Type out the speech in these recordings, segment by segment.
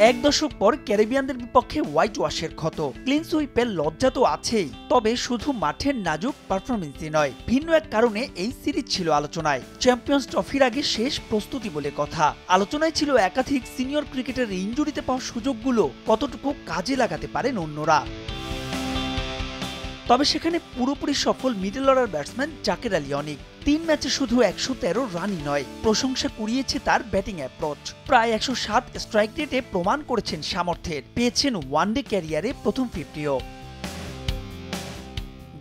এক দশক পর ক্যারিবিয়ানদের বিপক্ষে হোয়াইট ওয়াশের ক্ষত, ক্লিন সুইপের লজ্জা তো আছেই, তবে শুধু মাঠের নাজুক পারফরমেন্সই নয়, ভিন্ন এক কারণে এই সিরিজ ছিল আলোচনায়। চ্যাম্পিয়ন্স ট্রফির আগে শেষ প্রস্তুতি বলে কথা। আলোচনায় ছিল একাধিক সিনিয়র ক্রিকেটের ইনজুরিতে পাওয়া সুযোগগুলো কতটুকু কাজে লাগাতে পারেন অন্যরা। তবে সেখানে পুরোপুরি সফল middle order batsman Jaker Ali Anik. 3 ম্যাচে শুধু 113 রানই নয়, প্রশংসা কুড়িয়েছে তার ব্যাটিং অ্যাপ্রোচ। প্রায় 107 স্ট্রাইক রেটে প্রমাণ করেছেন সামর্থ্যের, পেয়েছেন ওয়ানডে ক্যারিয়ারে প্রথম 50ও।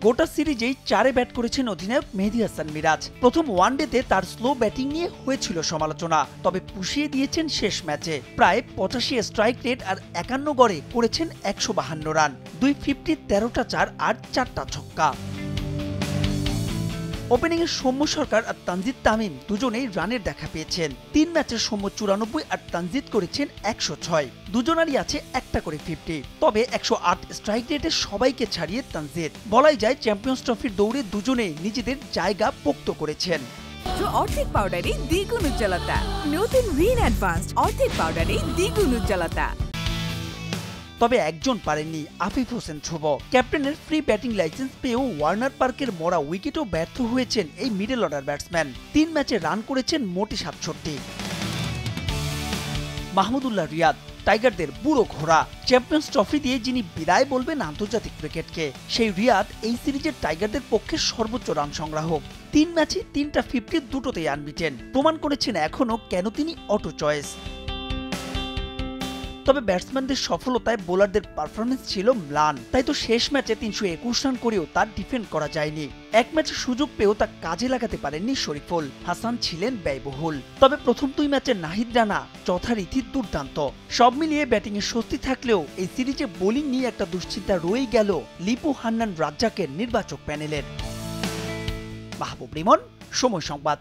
গোটা সিরিজেই 4-এ ব্যাট করেছেন অধিনায়ক মেহেদী হাসান মিরাজ। প্রথম ওয়ানডেতে তার স্লো ব্যাটিং নিয়ে হয়েছিল সমালোচনা, তবে পুষিয়ে দিয়েছেন শেষ ম্যাচে। প্রায় 85 স্ট্রাইক রেট আর 51 গড়ে করেছেন 152 রান, 250, 13টা 4 আর 4টা ছক্কা। ওপেনিংয়ে সৌম্য সরকার আর তানজিদ তামিম দুজনেই রানের দেখা পেয়েছেন। 3 ম্যাচে সৌম্য 94 আর তানজিদ করেছেন 106। দুজনারই আছে একটা করে 50, তবে 108 স্ট্রাইক রেটে সবাইকে ছাড়িয়ে তানজিদ। বলাই যায় চ্যাম্পিয়ন্স ট্রফির দৌড়ে দুজনেই নিজেদের জায়গা পোক্ত করেছেন। অর্ধেক পাউডারে দ্বিগুণ উজ্জ্বলতা, নতুন রিন অ্যাডভান্সড অর্ধেক পাউডারে দ্বিগুণ উজ্জ্বলতা। তবে একজন পারেননি, আফিফ হোসেন ধ্রুব। ক্যাপ্টেনের ফ্রি ব্যাটিং লাইসেন্স পেয়েও ওয়ার্নার পার্কের মরা উইকেটও ব্যর্থ হয়েছেন এই মিডল অর্ডার ব্যাটসম্যান। 3 ম্যাচে রান করেছেন মোটে 67। মাহমুদুল্লাহ রিয়াদ টাইগারদের বুড়ো ঘোড়া। চ্যাম্পিয়ন্স ট্রফি দিয়ে যিনি বিদায় বলবেন আন্তর্জাতিক ক্রিকেটকে, সেই রিয়াদ এই সিরিজের টাইগারদের পক্ষে সর্বোচ্চ রান সংগ্রাহক। 3 ম্যাচে 3টা 50, দুটোতেই আনবিটেন। প্রমাণ করেছেন এখনো কেন তিনি অটো চয়েস। তবে ব্যাটসম্যানদের সফলতায় বোলারদের পারফরমেন্স ছিল ম্লান, তাই তো শেষ ম্যাচে 321 রান করেও তার ডিফেন্ড করা যায়নি। এক ম্যাচে সুযোগ পেয়েও তা কাজে লাগাতে পারেননি শরীফুল হাসান, ছিলেন ব্যয়বহুল। তবে প্রথম 2 ম্যাচে নাহিদ রানা যথারীতি দুর্দান্ত। সব মিলিয়ে ব্যাটিংয়ে স্বস্তি থাকলেও এই সিরিজে বোলিং নিয়ে একটা দুশ্চিন্তা রয়েই গেল লিপু হান্নান রাজ্জাকের নির্বাচক প্যানেলের। মাহবুব রিমন, সময় সংবাদ।